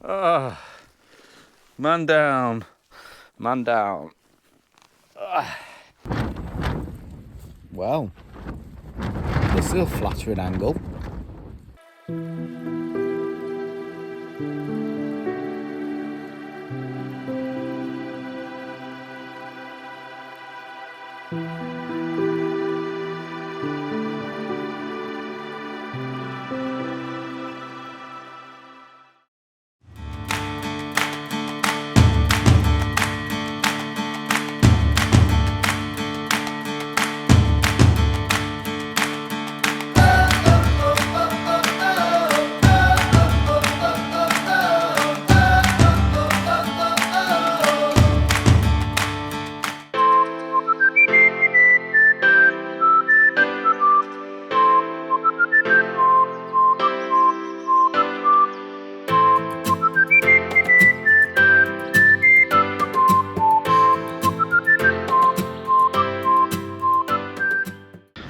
Oh, man down, man down. Well, this is a flattering angle.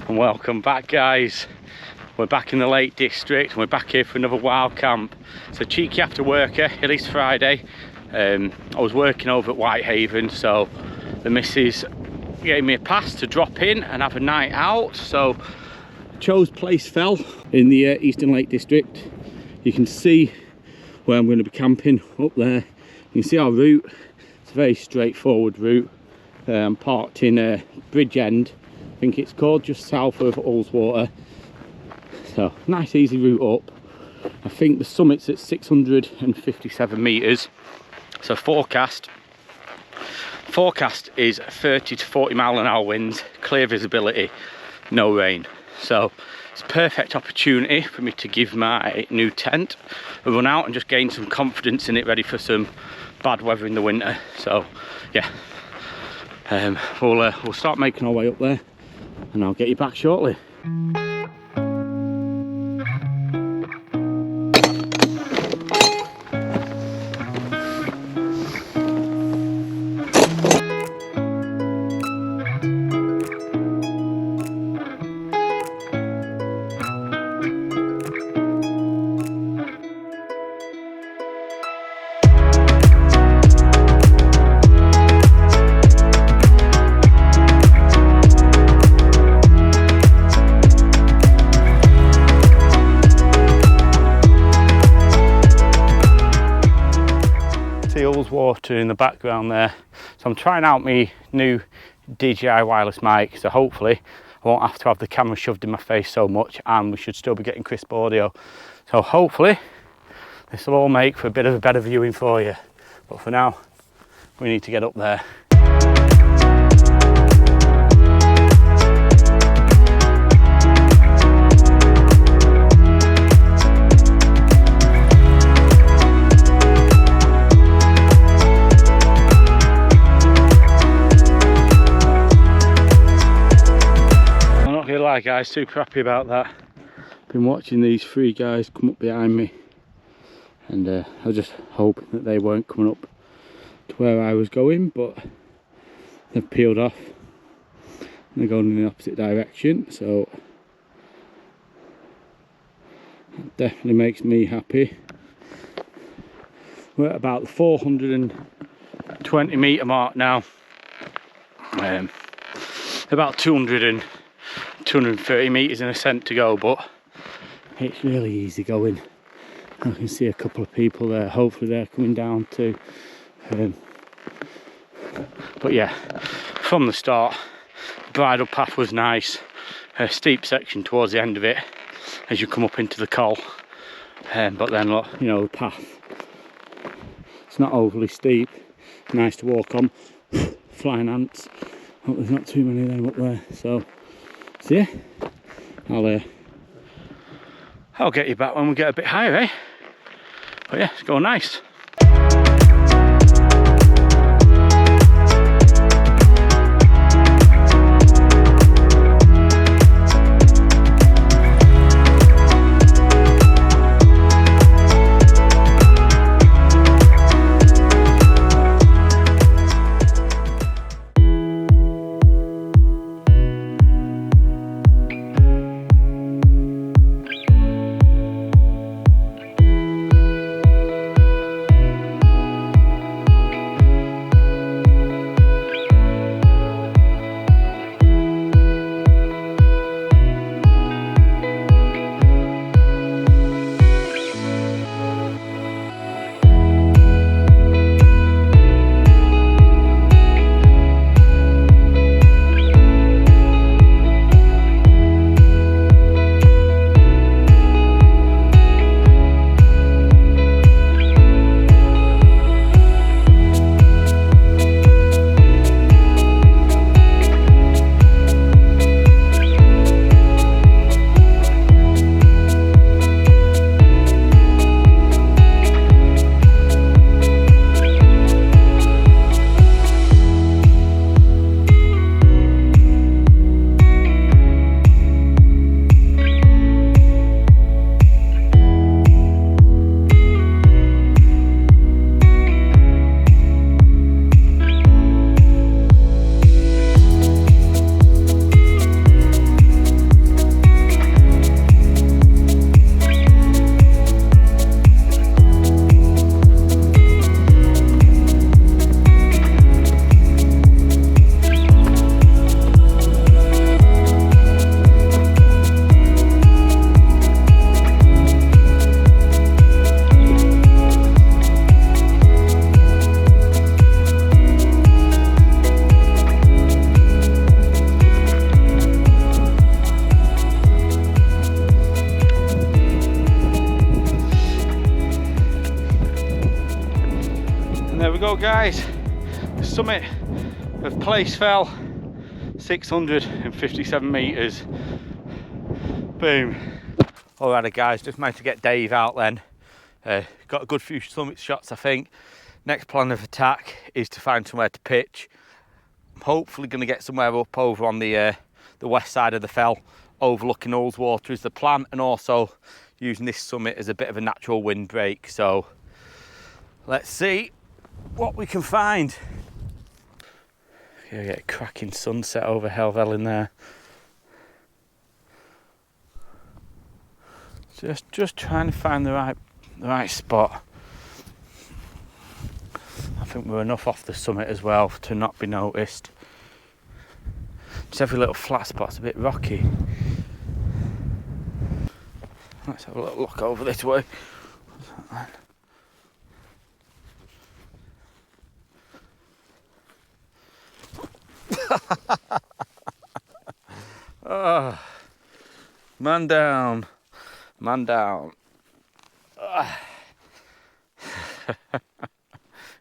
And welcome back, guys. We're back in the Lake District and we're back here for another wild camp. It's a cheeky after worker, it is Friday. I was working over at Whitehaven, so the missus gave me a pass to drop in and have a night out. So chose Place Fell in the Eastern Lake District. You can see where I'm going to be camping up there. You can see our route. It's a very straightforward route. I'm parked in Bridgend, I think it's called, just south of Ullswater. So nice easy route up. I think the summit's at 657 meters. So forecast is 30 to 40 mile an hour winds, clear visibility, no rain. So it's a perfect opportunity for me to give my new tent a run out and just gain some confidence in it, ready for some bad weather in the winter. So yeah, we'll start making our way up there and I'll get you back shortly. Ullswater in the background there. So I'm trying out my new DJI wireless mic, so hopefully I won't have to have the camera shoved in my face so much, and we should still be getting crisp audio. So hopefully this will all make for a bit of a better viewing for you, but for now we need to get up there. Guys, super happy about that. Been watching these three guys come up behind me, and I was just hoping that they weren't coming up to where I was going, but they've peeled off and they're going in the opposite direction, so that definitely makes me happy. We're at about the 420 metre mark now. About 230 metres in ascent to go, but it's really easy going. I can see a couple of people there, hopefully they're coming down too. But yeah, from the start, the bridle path was nice. A steep section towards the end of it as you come up into the col, but then look, you know, the path, it's not overly steep, nice to walk on. Flying ants, hope there's not too many of them up there. So yeah, I'll get you back when we get a bit higher, eh? But yeah, it's going nice. go, guys. The summit of Place Fell, 657 metres. Boom. Alrighty guys, just managed to get Dave out then. Got a good few summit shots, I think. Next plan of attack is to find somewhere to pitch. I'm hopefully going to get somewhere up over on the west side of the fell, overlooking Ullswater is the plan, and also using this summit as a bit of a natural windbreak. So let's see what we can find. Yeah, get a cracking sunset over Helvell in there. Just trying to find the right spot. I think we're enough off the summit as well to not be noticed. Just every little flat spot's a bit rocky. Let's have a little look over this way. Oh, man down. Man down.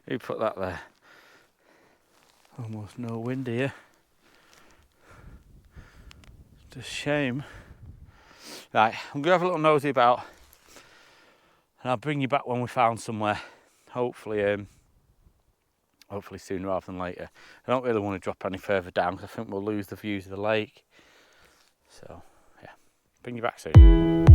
Who put that there? Almost no wind here. It's a shame. Right, I'm gonna have a little nosy about, and I'll bring you back when we found somewhere. Hopefully sooner rather than later. I don't really want to drop any further down because I think we'll lose the views of the lake. So yeah, bring you back soon.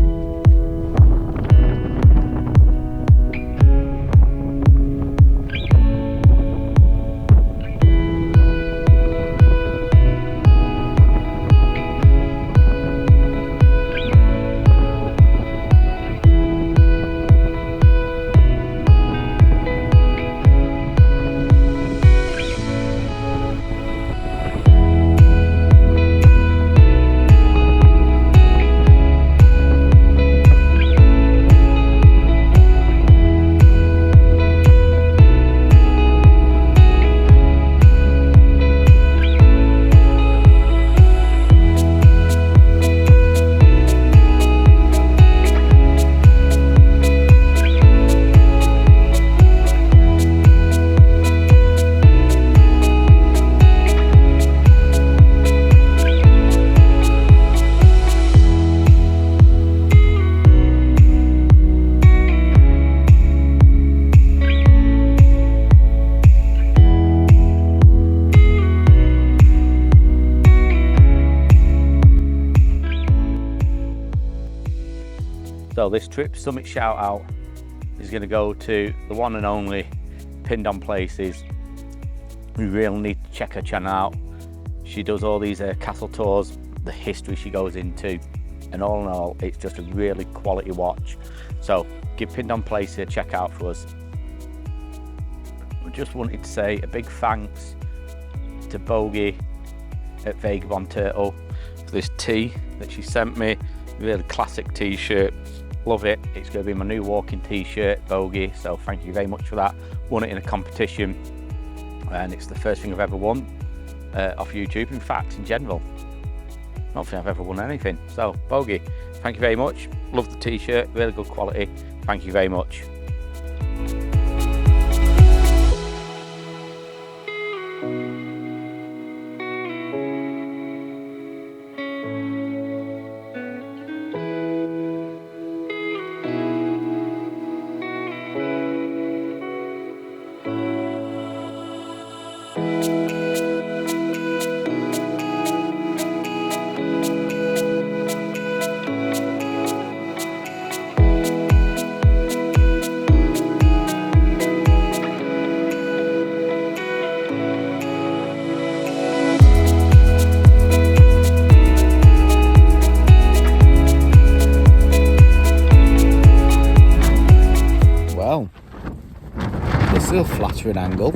So this trip summit shout out is going to go to the one and only Pinned On Places. We really need to check her channel out. She does all these castle tours, the history she goes into, and all in all it's just a really quality watch. So give Pinned On Places a check out for us. I just wanted to say a big thanks to Bogey at Vagabond Turtle for this tee that she sent me. Really classic t-shirt, love it. It's going to be my new walking t-shirt, Bogey, so thank you very much for that. Won it in a competition and it's the first thing I've ever won off YouTube, in fact in general. I don't think I've ever won anything. So Bogey, thank you very much, love the t-shirt, really good quality, thank you very much. Still flattering angle.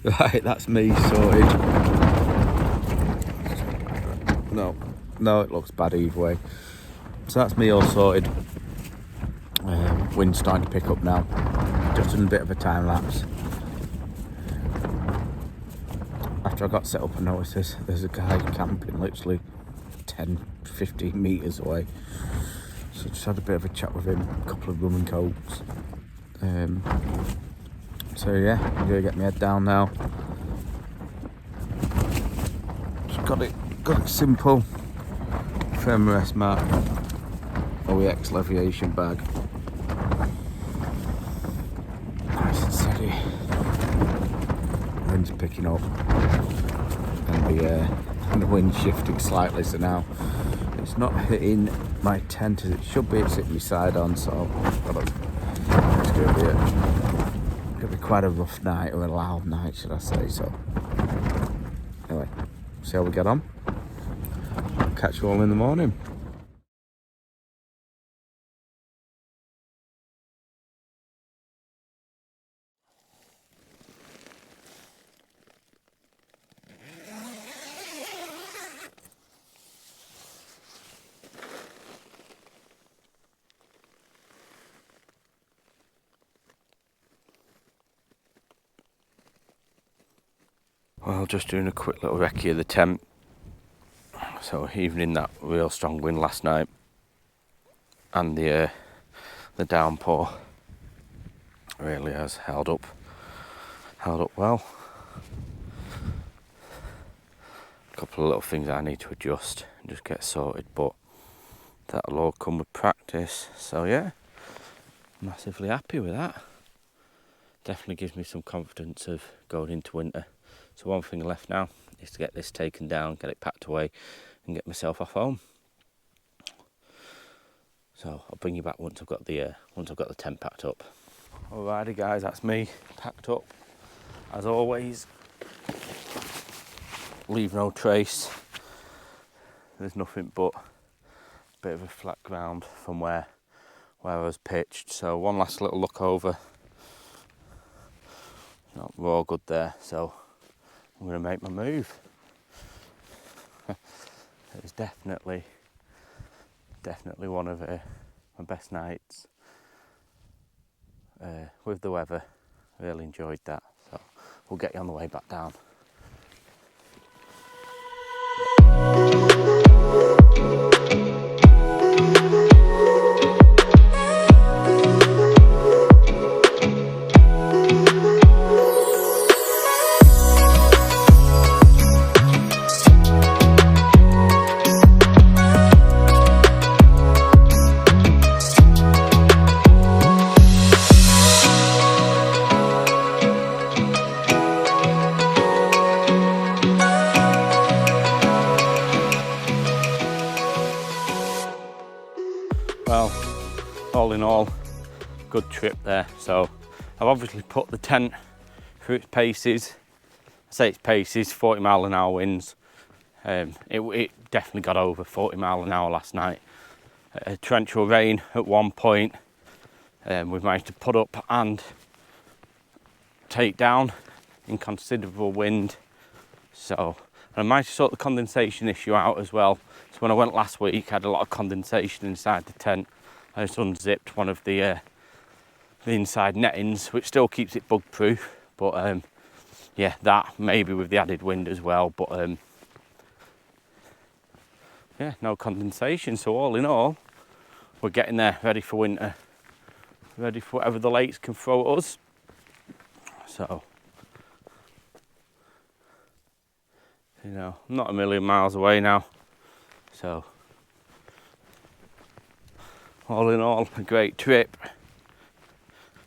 Right, that's me sorted. No, it looks bad either way. So that's me all sorted. Wind's starting to pick up now. Just done a bit of a time lapse. After I got set up, I noticed there's a guy camping literally 10-15 metres away. So just had a bit of a chat with him, a couple of rum and cokes. So yeah, I'm gonna get my head down now. Just got it simple. Firm rest mat, OEX leviation bag. Nice and steady. Wind's picking up, and the wind's shifting slightly. So now it's not hitting my tent as it should be. It's hitting my side on. So it's gonna be quite a rough night, or a loud night, should I say? So anyway, see how we get on. Catch you all in the morning. Well, just doing a quick little recce of the tent. So even in that real strong wind last night and the downpour, really has held up well. A couple of little things I need to adjust and just get sorted, but that'll all come with practice. So yeah, massively happy with that. Definitely gives me some confidence of going into winter. So one thing left now is to get this taken down, get it packed away, and get myself off home. So I'll bring you back once I've got the tent packed up. Alrighty guys, that's me packed up. As always, leave no trace. There's nothing but a bit of a flat ground from where I was pitched. So one last little look over. No, we're all good there. So I'm going to make my move. It was definitely one of my best nights with the weather. Really enjoyed that. So we'll get you on the way back down. Well, all in all, good trip there. So I've obviously put the tent through its paces. I say its paces, 40-mile-an-hour winds. It definitely got over 40 mile an hour last night. Torrential rain at one point. We've managed to put up and take down in considerable wind. So I managed to sort the condensation issue out as well. So when I went last week, I had a lot of condensation inside the tent. I just unzipped one of the inside nettings, which still keeps it bug proof. But yeah, that maybe with the added wind as well. But yeah, no condensation. So all in all, we're getting there, ready for winter, ready for whatever the lakes can throw at us. So, you know, I'm not a million miles away now. So, all in all, a great trip.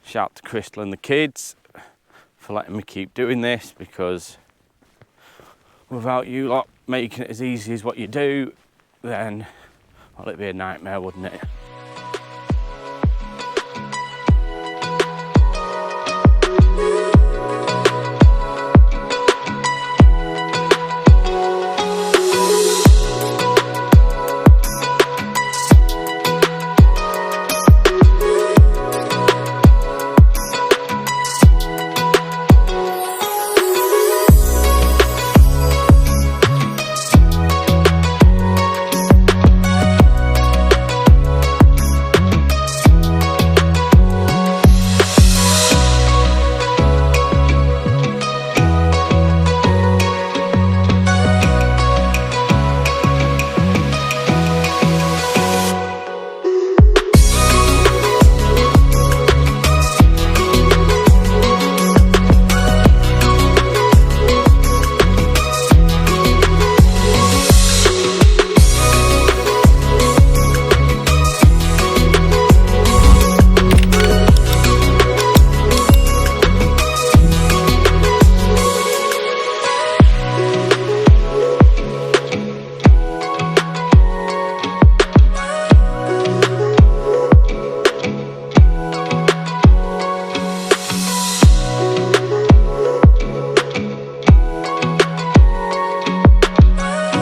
Shout out to Crystal and the kids for letting me keep doing this, because without you lot making it as easy as what you do, then well, it'd be a nightmare, wouldn't it?